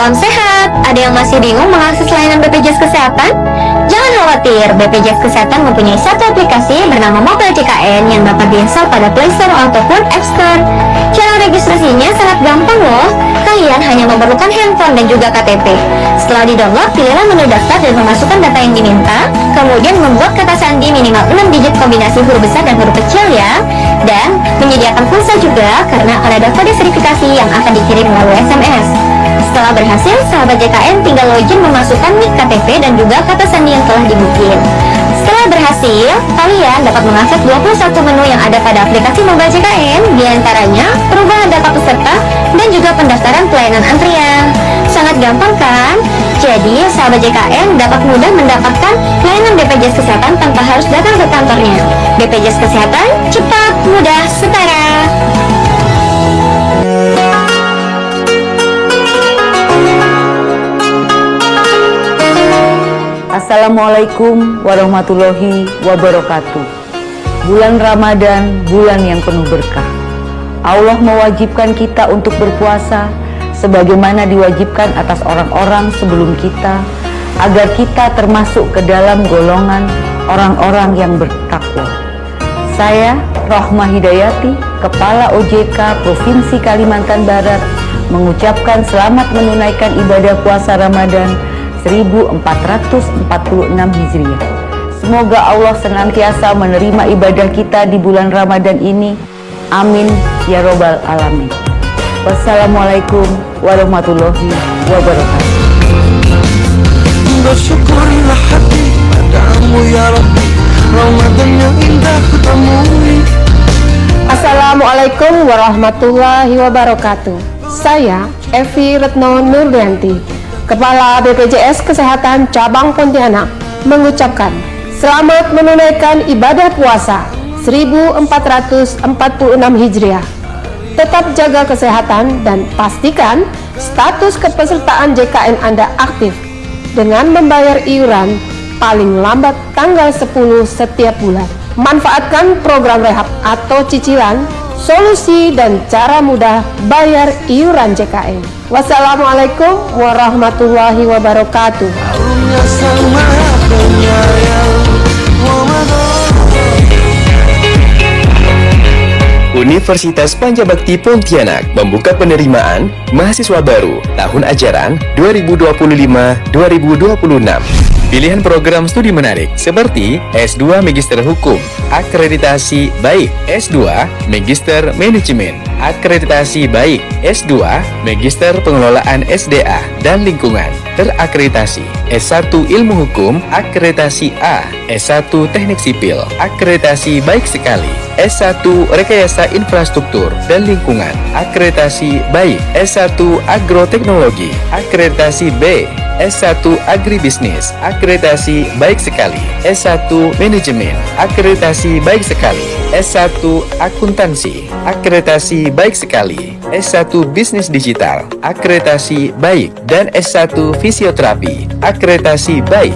salam sehat. Ada yang masih bingung mengakses layanan BPJS Kesehatan? Jangan khawatir, BPJS Kesehatan mempunyai satu aplikasi bernama Mobile JKN yang dapat diinstal pada Play Store ataupun App Store. Cara registrasinya sangat gampang loh. Kalian hanya memerlukan handphone dan juga KTP. Setelah di-download, pilihlah menu daftar dan memasukkan data yang diminta. Kemudian membuat kata sandi minimal 6 digit kombinasi huruf besar dan huruf kecil ya. Dan menyediakan pulsa juga karena akan ada kode verifikasi yang akan dikirim melalui SMS. Setelah berhasil, sahabat JKN tinggal login memasukkan nik KTP dan juga kata sandi yang telah dibukin. Setelah berhasil, kalian dapat mengakses 21 menu yang ada pada aplikasi Mobile JKN, diantaranya perubahan data peserta dan juga pendaftaran pelayanan antrian. Sangat gampang kan? Jadi, sahabat JKN dapat mudah mendapatkan pelayanan BPJS Kesehatan tanpa harus datang ke kantornya. BPJS Kesehatan, cepat, mudah, setara. Assalamualaikum warahmatullahi wabarakatuh. Bulan Ramadan, bulan yang penuh berkah. Allah mewajibkan kita untuk berpuasa sebagaimana diwajibkan atas orang-orang sebelum kita, agar kita termasuk ke dalam golongan orang-orang yang bertakwa. Saya, Rohmah Hidayati, Kepala OJK Provinsi Kalimantan Barat, mengucapkan selamat menunaikan ibadah puasa Ramadan 1446 Hijriah. Semoga Allah senantiasa menerima ibadah kita di bulan Ramadan ini. Amin ya robbal alamin. Wassalamualaikum warahmatullahi wabarakatuh. Bersyukurlah hati padamu ya Rabbi, Ramadan yang indah ku temui. Assalamualaikum warahmatullahi wabarakatuh. Saya Evi Retno Nurdianti, Kepala BPJS Kesehatan Cabang Pontianak, mengucapkan selamat menunaikan ibadah puasa 1446 Hijriah. Tetap jaga kesehatan dan pastikan status kepesertaan JKN Anda aktif dengan membayar iuran paling lambat tanggal 10 setiap bulan. Manfaatkan program rehab atau cicilan, solusi dan cara mudah bayar iuran JKN. Wassalamualaikum warahmatullahi wabarakatuh. Harumnya sama penyayang Ramadan. Universitas Pancabakti Pontianak membuka penerimaan mahasiswa baru tahun ajaran 2025-2026. Pilihan program studi menarik seperti S2 Magister Hukum, akreditasi baik, S2 Magister Manajemen, akreditasi baik, S2 Magister Pengelolaan SDA dan Lingkungan, terakreditasi, S1 Ilmu Hukum, akreditasi A, S1 Teknik Sipil, akreditasi baik sekali, S1 Rekayasa Infrastruktur dan Lingkungan, akreditasi baik, S1 Agroteknologi, akreditasi B, S1 Agribisnis, akreditasi baik sekali, S1 Manajemen, akreditasi baik sekali, S1 Akuntansi, akreditasi baik sekali, S1 Bisnis Digital, akreditasi baik, dan S1 Fisioterapi, akreditasi baik.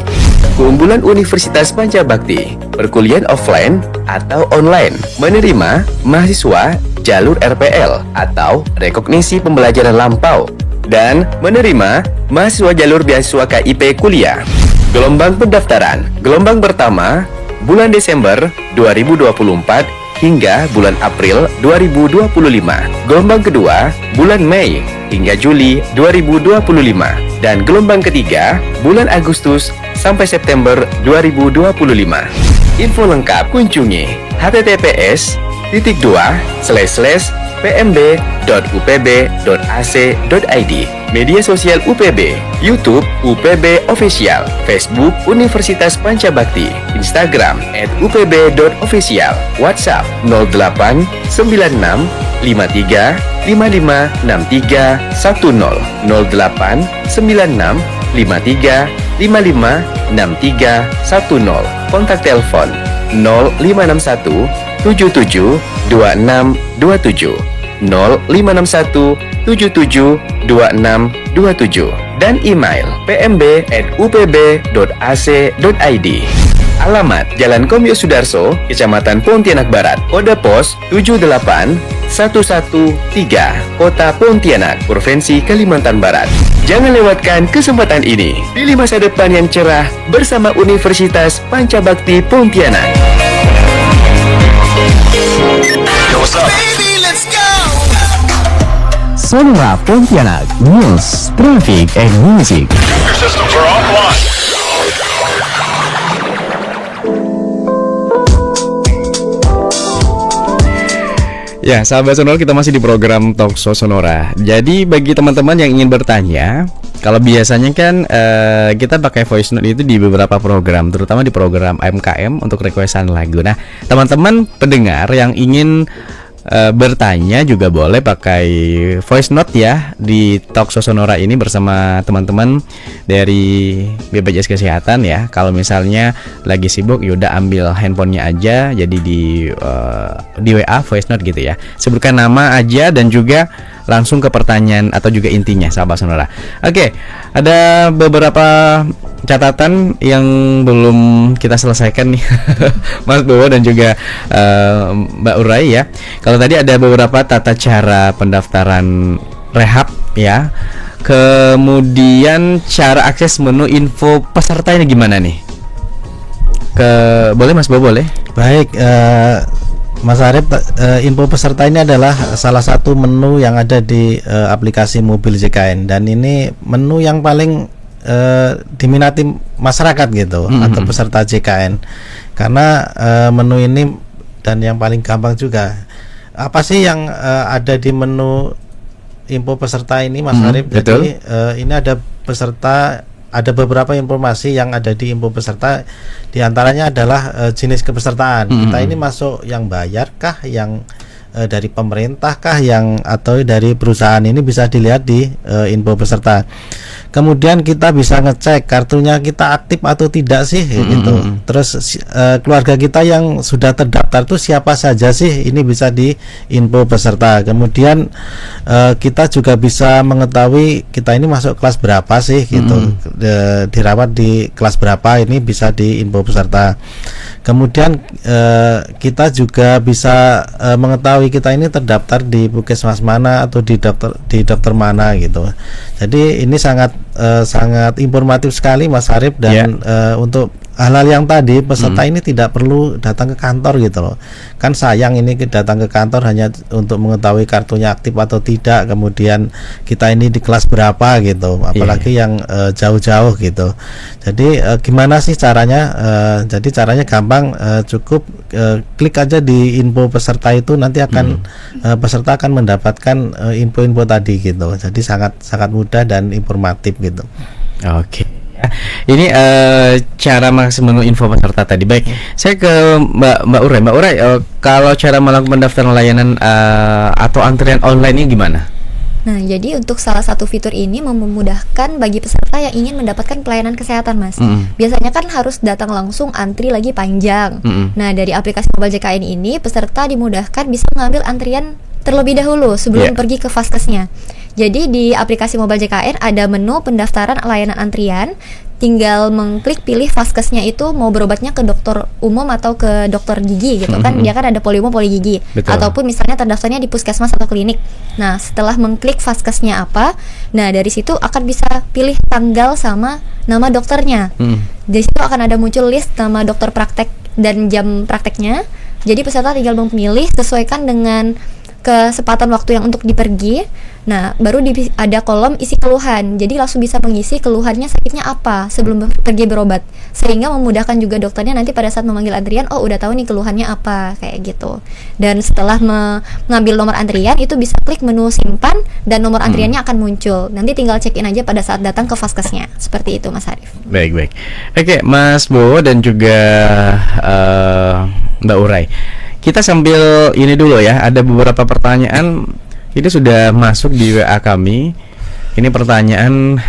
Keunggulan Universitas Pancabakti, perkuliahan offline atau online, menerima mahasiswa jalur RPL atau rekognisi pembelajaran lampau, dan menerima mahasiswa jalur beasiswa KIP kuliah. Gelombang pendaftaran, gelombang pertama bulan Desember 2024 hingga bulan April 2025. Gelombang kedua bulan Mei hingga Juli 2025, dan gelombang ketiga bulan Agustus sampai September 2025. Info lengkap kunjungi https://pmb.upb.ac.id, media sosial UPB, YouTube UPB Official, Facebook Universitas Pancabakti, Instagram @upb.official, WhatsApp 08 96 53 5563 10 08 96 53 55 63 10. Kontak telepon 0561 77 26 27 0561 77 26 27 dan email pmb@upb.ac.id. Alamat Jalan Komyo Sudarso, Kecamatan Pontianak Barat, kode pos 78 113, Kota Pontianak, Provinsi Kalimantan Barat. Jangan lewatkan kesempatan ini. Pilih masa depan yang cerah bersama Universitas Pancabakti Pontianak. Sonora Pontianak, News, Traffic, and Music. Ya, sahabat Sonora, kita masih di program Talkshow Sonora. Jadi bagi teman-teman yang ingin bertanya, kalau biasanya kan kita pakai voice note itu di beberapa program, terutama di program MKM untuk requestan lagu. Nah, teman-teman pendengar yang ingin bertanya juga boleh pakai voice note ya di Talkshow Sonora ini bersama teman-teman dari BPJS Kesehatan ya. Kalau misalnya lagi sibuk, yaudah ambil handphonenya aja, jadi di WA voice note gitu ya. Sebutkan nama aja dan juga langsung ke pertanyaan atau juga intinya, sahabat Sonora. Oke, ada beberapa catatan yang belum kita selesaikan nih Mas Bowo dan juga Mbak Urai ya. Kalau tadi ada beberapa tata cara pendaftaran rehab ya. Kemudian cara akses menu info peserta ini gimana nih? Boleh Mas Bowo, boleh? Baik, Mas Arif, info peserta ini adalah salah satu menu yang ada di aplikasi mobil JKN, dan ini menu yang paling diminati masyarakat gitu, atau peserta JKN, karena menu ini dan yang paling gampang juga. Apa sih yang ada di menu info peserta ini, Mas Arif? Jadi ini ada peserta, ada beberapa informasi yang ada di info peserta. Di antaranya adalah jenis kepesertaan. Kita ini masuk yang bayar kah, yang dari pemerintah kah, yang atau dari perusahaan, ini bisa dilihat di info peserta. Kemudian kita bisa ngecek kartunya kita aktif atau tidak sih gitu. Terus keluarga kita yang sudah terdaftar itu siapa saja sih, ini bisa di info peserta. Kemudian kita juga bisa mengetahui kita ini masuk kelas berapa sih gitu, dirawat di kelas berapa, ini bisa di info peserta. Kemudian kita juga bisa mengetahui kita ini terdaftar di puskesmas mana atau di dokter mana gitu. Jadi ini sangat informatif sekali, Mas Arif, dan untuk hal-hal yang tadi peserta ini tidak perlu datang ke kantor gitu loh. Kan sayang ini datang ke kantor hanya untuk mengetahui kartunya aktif atau tidak, kemudian kita ini di kelas berapa gitu, apalagi yang jauh-jauh gitu. Jadi gimana sih caranya? Jadi caranya gampang, cukup klik aja di info peserta itu, nanti akan peserta akan mendapatkan info-info tadi gitu. Jadi sangat mudah dan informatif gitu. Oke. Ini cara mengakses info peserta tadi. Baik, saya ke Mbak Urai. Mbak Urai, kalau cara melakukan pendaftaran layanan atau antrian online ini gimana? Nah, jadi untuk salah satu fitur ini memudahkan bagi peserta yang ingin mendapatkan pelayanan kesehatan, Mas. Biasanya kan harus datang langsung, antri lagi panjang. Nah, dari aplikasi Mobile JKN ini, peserta dimudahkan bisa mengambil antrian terlebih dahulu sebelum pergi ke vaskesnya. Jadi di aplikasi Mobile JKN ada menu pendaftaran layanan antrian. Tinggal mengklik pilih vaskesnya itu mau berobatnya ke dokter umum atau ke dokter gigi gitu kan. Dia kan ada poliumum, poligigi. Ataupun misalnya terdaftarnya di puskesmas atau klinik. Nah, setelah mengklik vaskesnya apa, nah dari situ akan bisa pilih tanggal sama nama dokternya. Di situ akan ada muncul list nama dokter praktek dan jam prakteknya. Jadi peserta tinggal memilih sesuaikan dengan kesempatan waktu yang untuk dipergi. Nah, baru ada kolom isi keluhan. Jadi langsung bisa mengisi keluhannya, sakitnya apa sebelum pergi berobat. Sehingga memudahkan juga dokternya nanti pada saat memanggil antrian, oh udah tahu nih keluhannya apa, kayak gitu. Dan setelah mengambil nomor antrian, itu bisa klik menu simpan dan nomor antriannya akan muncul. Nanti tinggal check in aja pada saat datang ke vaskesnya. Seperti itu, Mas Arif. Baik. Oke, Mas Bowo dan juga Mbak Urai. Kita sambil ini dulu ya, ada beberapa pertanyaan ini sudah masuk di WA kami. Ini pertanyaan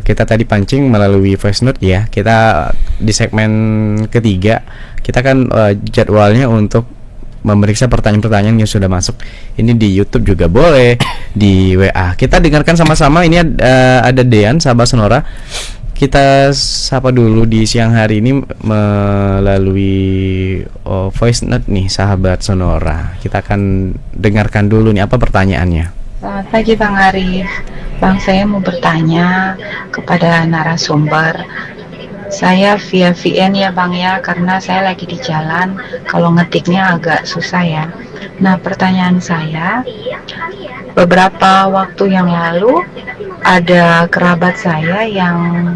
kita tadi pancing melalui voice note ya. Kita di segmen ketiga, kita kan jadwalnya untuk memeriksa pertanyaan-pertanyaan yang sudah masuk. Ini di YouTube juga boleh, di WA. Kita dengarkan sama-sama. Ini ada Dean, sahabat Sonora. kita sapa dulu di siang hari ini melalui voice note nih sahabat Sonora. Kita akan dengarkan dulu nih apa pertanyaannya. Selamat pagi Bang Arif. Bang, saya mau bertanya kepada narasumber. Saya via VN ya Bang ya, karena saya lagi di jalan. Kalau ngetiknya agak susah ya. Nah, pertanyaan saya, beberapa waktu yang lalu ada kerabat saya yang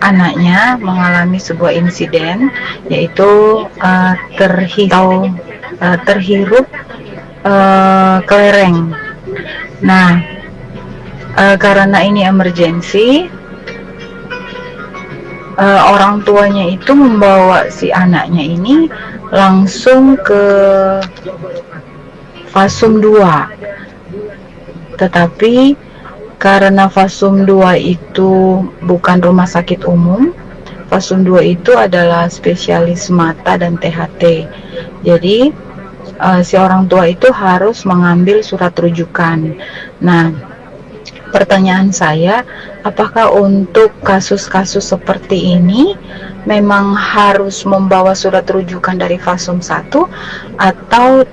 anaknya mengalami sebuah insiden, yaitu terhirup kelereng. Nah, karena ini emergensi, orang tuanya itu membawa si anaknya ini langsung ke Fasum 2. Tetapi karena Fasum 2 itu bukan rumah sakit umum, Fasum 2 itu adalah spesialis mata dan THT. Jadi si orang tua itu harus mengambil surat rujukan. Nah, pertanyaan saya, apakah untuk kasus-kasus seperti ini memang harus membawa surat rujukan dari Fasum 1, atau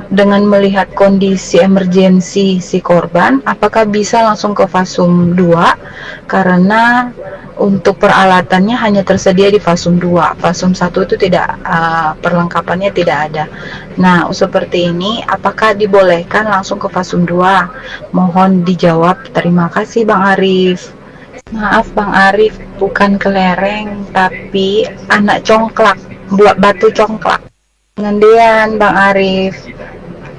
dengan melihat kondisi emergensi si korban, apakah bisa langsung ke Fasum 2 karena untuk peralatannya hanya tersedia di Fasum 2. Fasum 1 itu tidak, perlengkapannya tidak ada. Nah, seperti ini apakah dibolehkan langsung ke Fasum 2? Mohon dijawab. Terima kasih Bang Arif. Maaf Bang Arif, bukan kelereng tapi anak congklak, buat batu congklak. Ngendian Bang Arif,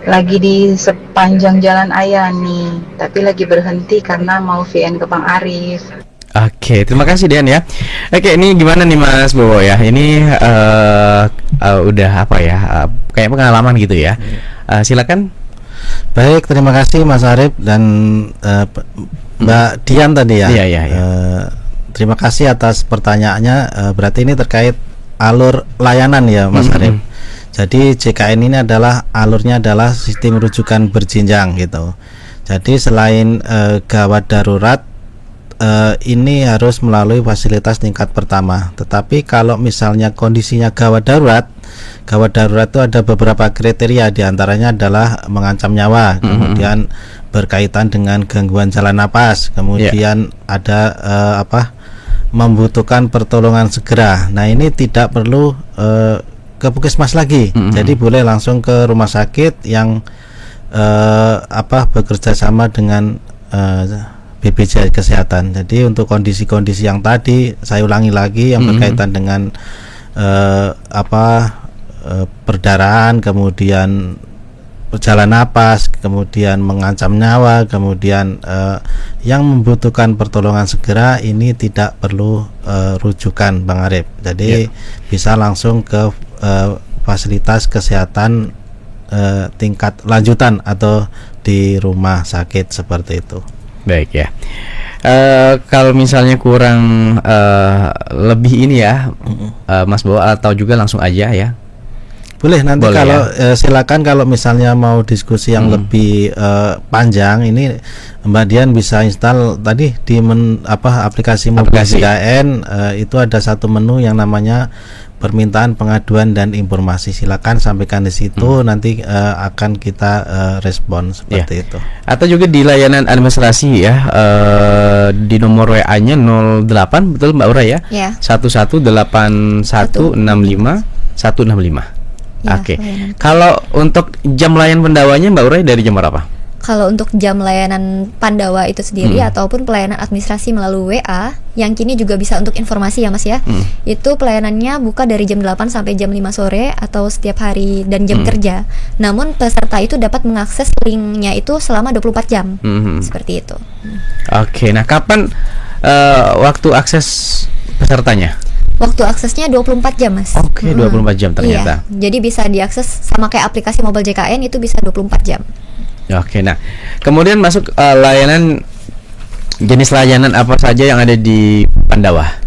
lagi di sepanjang jalan Ayani, tapi lagi berhenti karena mau VN ke Bang Arif. Oke, terima kasih Dian ya. Oke, ini gimana nih Mas Bowo ya? Ini udah apa ya? Kayak pengalaman gitu ya. Silakan. Baik, terima kasih Mas Arif dan Mbak Dian tadi ya. Iya. Terima kasih atas pertanyaannya. Berarti ini terkait alur layanan ya Mas Arif. Jadi JKN ini adalah alurnya adalah sistem rujukan berjenjang gitu. Jadi selain gawat darurat, ini harus melalui fasilitas tingkat pertama. Tetapi kalau misalnya kondisinya gawat darurat itu ada beberapa kriteria, diantaranya adalah mengancam nyawa, kemudian berkaitan dengan gangguan jalan napas, kemudian ada membutuhkan pertolongan segera. Nah, ini tidak perlu ke puskesmas lagi, jadi boleh langsung ke rumah sakit yang bekerja sama dengan BPJS Kesehatan. Jadi untuk kondisi-kondisi yang tadi saya ulangi lagi yang berkaitan dengan perdarahan, kemudian jalan napas, kemudian mengancam nyawa, kemudian yang membutuhkan pertolongan segera, ini tidak perlu rujukan Bang Arif. Jadi bisa langsung ke fasilitas kesehatan tingkat lanjutan atau di rumah sakit seperti itu. Baik ya. Kalau misalnya kurang lebih ini ya, Mas Bowo, atau juga langsung aja ya. Boleh nanti kalau silakan kalau misalnya mau diskusi yang lebih panjang, ini Mbak Dian bisa install tadi di aplikasi mobil JKN, itu ada satu menu yang namanya permintaan pengaduan dan informasi. Silakan sampaikan di situ, nanti akan kita respon seperti itu. Atau juga di layanan administrasi ya, di nomor WA-nya 08, betul Mbak Ura ya? 118165 165. Oke. Kalau untuk jam layan pendawanya Mbak Urai dari jam berapa? Kalau untuk jam layanan Pandawa itu sendiri ataupun pelayanan administrasi melalui WA yang kini juga bisa untuk informasi ya Mas ya. Itu pelayanannya buka dari jam 8 sampai jam 5 sore atau setiap hari dan jam kerja. Namun peserta itu dapat mengakses linknya itu selama 24 jam. Seperti itu. Oke, nah kapan waktu akses pesertanya? Waktu aksesnya 24 jam Mas. Oke, 24 jam ternyata. Iya, jadi bisa diakses sama kayak aplikasi mobile JKN, itu bisa 24 jam. Oke, nah kemudian masuk layanan, jenis layanan apa saja yang ada di Pandawa?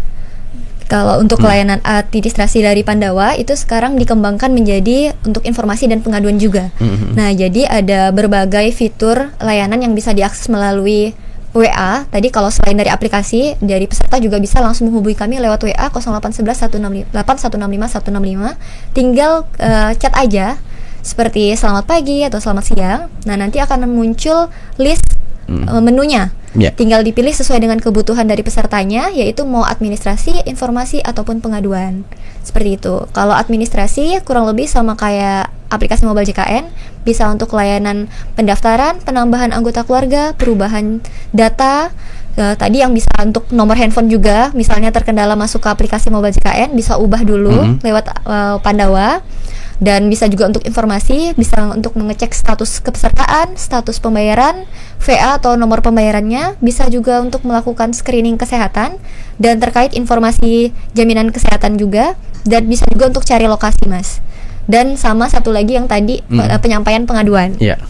Kalau untuk layanan administrasi dari Pandawa itu sekarang dikembangkan menjadi untuk informasi dan pengaduan juga. Nah, jadi ada berbagai fitur layanan yang bisa diakses melalui WA. Tadi kalau selain dari aplikasi, dari peserta juga bisa langsung menghubungi kami lewat WA 0811 165 165. Tinggal chat aja seperti selamat pagi atau selamat siang. Nah, nanti akan muncul list menunya. Tinggal dipilih sesuai dengan kebutuhan dari pesertanya, yaitu mau administrasi, informasi, ataupun pengaduan. Seperti itu. Kalau administrasi kurang lebih sama kayak aplikasi mobile JKN, bisa untuk layanan pendaftaran, penambahan anggota keluarga, perubahan data. Tadi yang bisa untuk nomor handphone juga, misalnya terkendala masuk ke aplikasi mobile JKN, bisa ubah dulu lewat Pandawa. Dan bisa juga untuk informasi, bisa untuk mengecek status kepesertaan, status pembayaran, VA atau nomor pembayarannya, bisa juga untuk melakukan screening kesehatan, dan terkait informasi jaminan kesehatan juga, dan bisa juga untuk cari lokasi, Mas. Dan sama satu lagi yang tadi penyampaian pengaduan. Iya.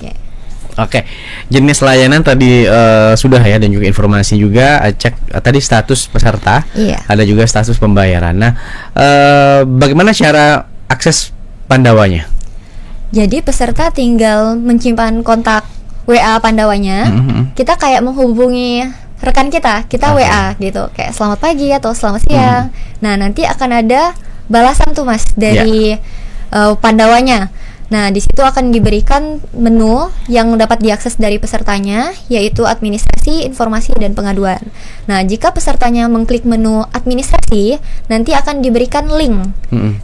Oke, jenis layanan tadi sudah ya, dan juga informasi juga, cek tadi status peserta, ada juga status pembayaran. Nah, bagaimana cara akses Pandawanya? Jadi peserta tinggal menyimpan kontak WA Pandawanya. Kita kayak menghubungi rekan kita WA gitu, kayak selamat pagi atau selamat siang. Nah, nanti akan ada balasan tuh, Mas, dari Pandawanya. Nah, di situ akan diberikan menu yang dapat diakses dari pesertanya, yaitu administrasi, informasi, dan pengaduan. Nah, jika pesertanya mengklik menu administrasi, nanti akan diberikan link.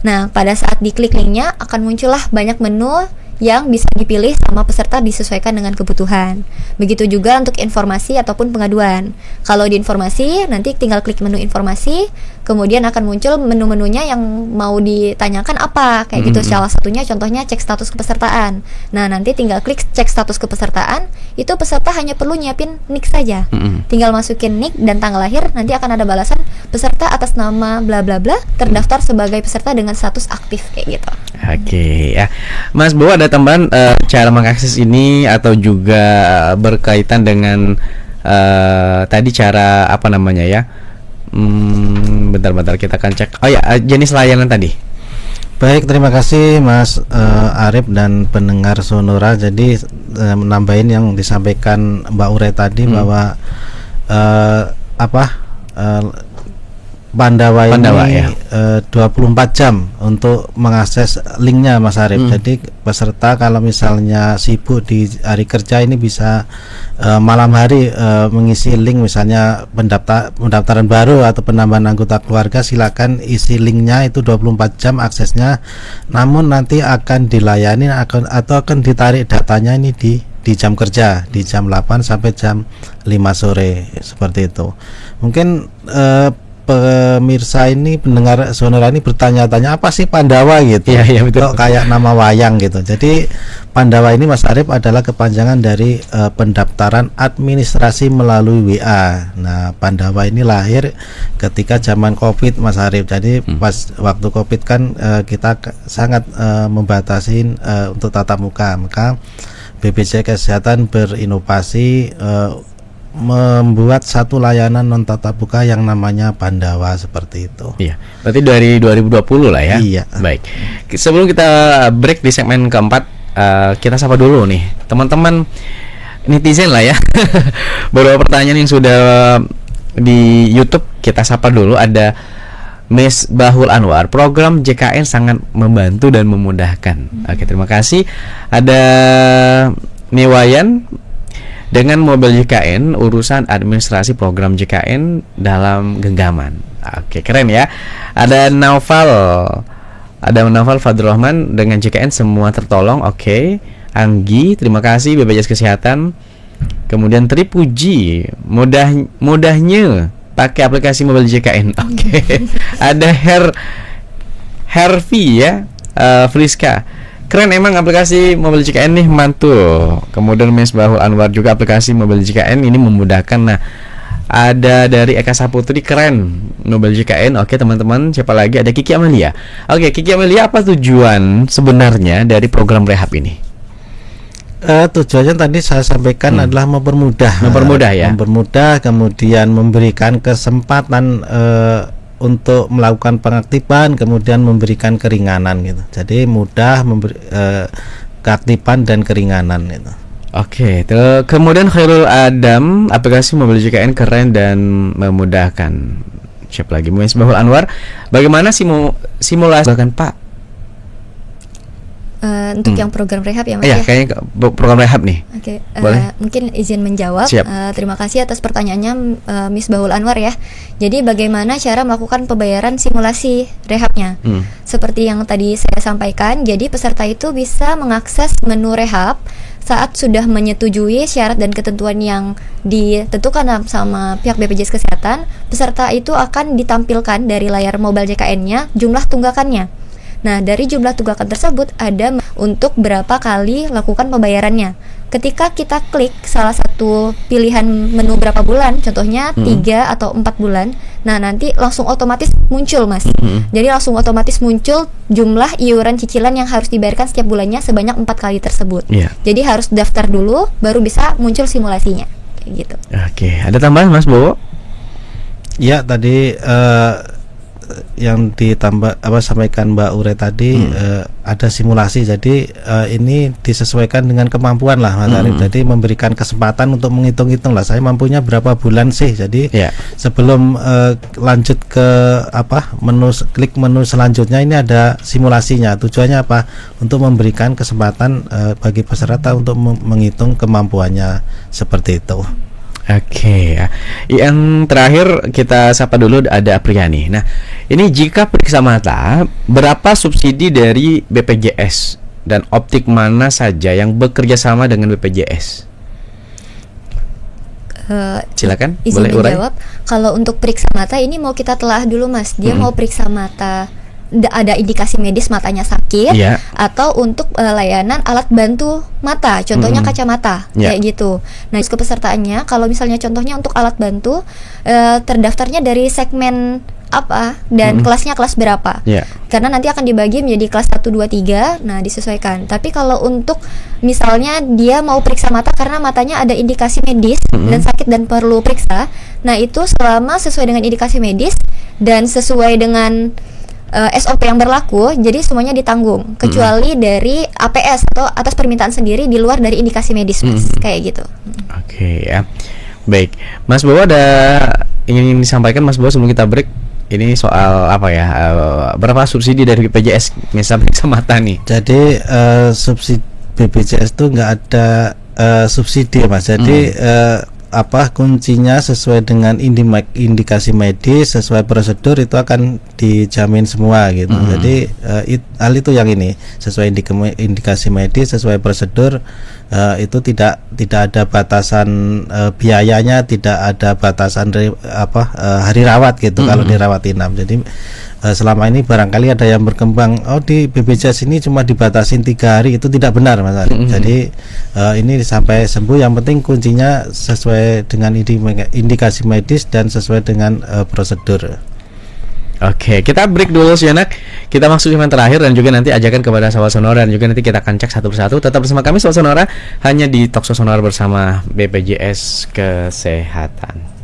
Nah, pada saat diklik linknya akan muncullah banyak menu yang bisa dipilih sama peserta disesuaikan dengan kebutuhan. Begitu juga untuk informasi ataupun pengaduan. Kalau di informasi, nanti tinggal klik menu informasi, kemudian akan muncul menu-menunya yang mau ditanyakan apa, kayak gitu. Salah satunya contohnya cek status kepesertaan. Nah, nanti tinggal klik cek status kepesertaan, itu peserta hanya perlu nyiapin NIK saja. Tinggal masukin NIK dan tanggal lahir, nanti akan ada balasan peserta atas nama bla bla bla terdaftar sebagai peserta dengan status aktif, kayak gitu. Oke, ya. Mas Bo, ada tambahan cara mengakses ini atau juga berkaitan dengan tadi cara apa namanya ya? Bentar kita akan cek. Oh ya, jenis layanan tadi. Baik, terima kasih Mas Arif dan pendengar Sonora. Jadi menambahin yang disampaikan Mbak Ure tadi bahwa Pandawa ini ya. 24 jam untuk mengakses linknya, Mas Arif. Jadi peserta kalau misalnya sibuk di hari kerja ini bisa malam hari mengisi link, misalnya pendaftaran baru atau penambahan anggota keluarga, silakan isi linknya, itu 24 jam aksesnya. Namun nanti akan dilayani atau akan ditarik datanya ini di jam kerja, di jam 8 sampai jam 5 sore, seperti itu. Mungkin pemirsa ini, pendengar Sonora ini bertanya-tanya apa sih Pandawa gitu. Iya, betul. Kok kayak nama wayang gitu. Jadi Pandawa ini, Mas Arif, adalah kepanjangan dari pendaftaran administrasi melalui WA. Nah, Pandawa ini lahir ketika zaman Covid, Mas Arif. Jadi pas waktu Covid kan kita sangat membatasi untuk tatap muka. Maka BPJS Kesehatan berinovasi membuat satu layanan non tatap muka yang namanya Pandawa, seperti itu. Iya, berarti dari 2020 lah ya. Iya. Baik. Sebelum kita break di segmen keempat, kita sapa dulu nih teman-teman netizen lah ya. Beberapa pertanyaan yang sudah di YouTube kita sapa dulu. Ada Miss Bahul Anwar, program JKN sangat membantu dan memudahkan. Oke, terima kasih. Ada Niwayan, dengan mobil JKN urusan administrasi program JKN dalam genggaman. Oke, keren ya. Ada Naufal Fadrul Rahman, dengan JKN semua tertolong. Oke. Anggi, terima kasih BPJS Kesehatan. Kemudian Tripuji, mudahnya pakai aplikasi mobil JKN. Oke. Ada Hervi ya, Friska. Keren emang aplikasi mobil JKN nih, mantul. Kemudian Miss Bahul Anwar juga, aplikasi mobil JKN ini memudahkan. Nah, ada dari Eka Saputri, keren mobil JKN. Oke teman-teman, siapa lagi? Ada Kiki Amelia. Oke, Kiki Amelia, apa tujuan sebenarnya dari program rehab ini? Tujuannya tadi saya sampaikan adalah mempermudah ya. Mempermudah, kemudian memberikan kesempatan untuk melakukan pengaktifan, kemudian memberikan keringanan gitu. Jadi mudah keaktifan dan keringanan gitu. Oke, kemudian Khairul Adam, aplikasi mobil JKN keren dan memudahkan. Siapa lagi? Misbahul Anwar, bagaimana simulasi bahkan Pak? Untuk yang program rehab ya Mas Iya, ya? kayaknya program rehab nih. Oke, Boleh? mungkin izin menjawab. Siap. Terima kasih atas pertanyaannya Misbahul Anwar ya. Jadi bagaimana cara melakukan pembayaran simulasi rehabnya? Seperti yang tadi saya sampaikan, jadi peserta itu bisa mengakses menu rehab saat sudah menyetujui syarat dan ketentuan yang ditentukan sama pihak BPJS Kesehatan. Peserta itu akan ditampilkan dari layar mobile JKN-nya jumlah tunggakannya. Nah, dari jumlah tunggakan tersebut ada untuk berapa kali lakukan pembayarannya. Ketika kita klik salah satu pilihan menu berapa bulan, contohnya 3 atau 4 bulan, nah nanti langsung otomatis muncul Mas. Jadi langsung otomatis muncul jumlah iuran cicilan yang harus dibayarkan setiap bulannya sebanyak 4 kali tersebut. Jadi harus daftar dulu, baru bisa muncul simulasinya. Kayak gitu. Oke, ada tambahan Mas Bowo? Ya, tadi yang sampaikan Mbak Ure tadi, ada simulasi. Jadi ini disesuaikan dengan kemampuan lah Mas Arif. Jadi memberikan kesempatan untuk menghitung-hitung lah, saya mampunya berapa bulan sih. Jadi sebelum lanjut ke klik menu selanjutnya, ini ada simulasinya. Tujuannya apa? Untuk memberikan kesempatan bagi peserta untuk menghitung kemampuannya, seperti itu. Oke, ya. Yang terakhir kita sapa dulu, ada Apriani. Nah, ini jika periksa mata, berapa subsidi dari BPJS dan optik mana saja yang bekerja sama dengan BPJS? Silakan, izin boleh urai. menjawab. Kalau untuk periksa mata ini mau kita telah dulu Mas. Dia mau periksa mata, ada indikasi medis matanya sakit, atau untuk layanan alat bantu mata, contohnya kacamata, kayak gitu. Nah, kepesertaannya kalau misalnya contohnya untuk alat bantu, terdaftarnya dari segmen apa dan kelasnya kelas berapa, karena nanti akan dibagi menjadi kelas 1, 2, 3. Nah, disesuaikan. Tapi kalau untuk misalnya dia mau periksa mata karena matanya ada indikasi medis dan sakit dan perlu periksa, nah itu selama sesuai dengan indikasi medis dan sesuai dengan SOP yang berlaku, jadi semuanya ditanggung kecuali dari APS atau atas permintaan sendiri di luar dari indikasi medis, Mas. Kayak gitu. Oke, ya. Baik, Mas Bowo, ada ingin disampaikan Mas Bowo sebelum kita break? Ini soal apa ya? Berapa subsidi dari BPJS misalnya sama mata nih? Jadi subsidi BPJS itu nggak ada subsidi Mas. Jadi kuncinya sesuai dengan indikasi medis, sesuai prosedur, itu akan dijamin semua gitu. Jadi hal itu yang ini sesuai indikasi medis, sesuai prosedur, itu tidak ada batasan biayanya, tidak ada batasan hari rawat gitu kalau dirawat inap. Jadi selama ini barangkali ada yang berkembang, di BPJS ini cuma dibatasin 3 hari, itu tidak benar Mas Arif. Jadi ini sampai sembuh, yang penting kuncinya sesuai dengan indikasi medis dan sesuai dengan prosedur. Oke, kita break dulu Sianak. Kita masuk segmen terakhir dan juga nanti ajakan kepada Sobat Sonora, dan juga nanti kita akan cek satu persatu. Tetap bersama kami Sobat Sonora, hanya di Talkshow Sonora bersama BPJS Kesehatan.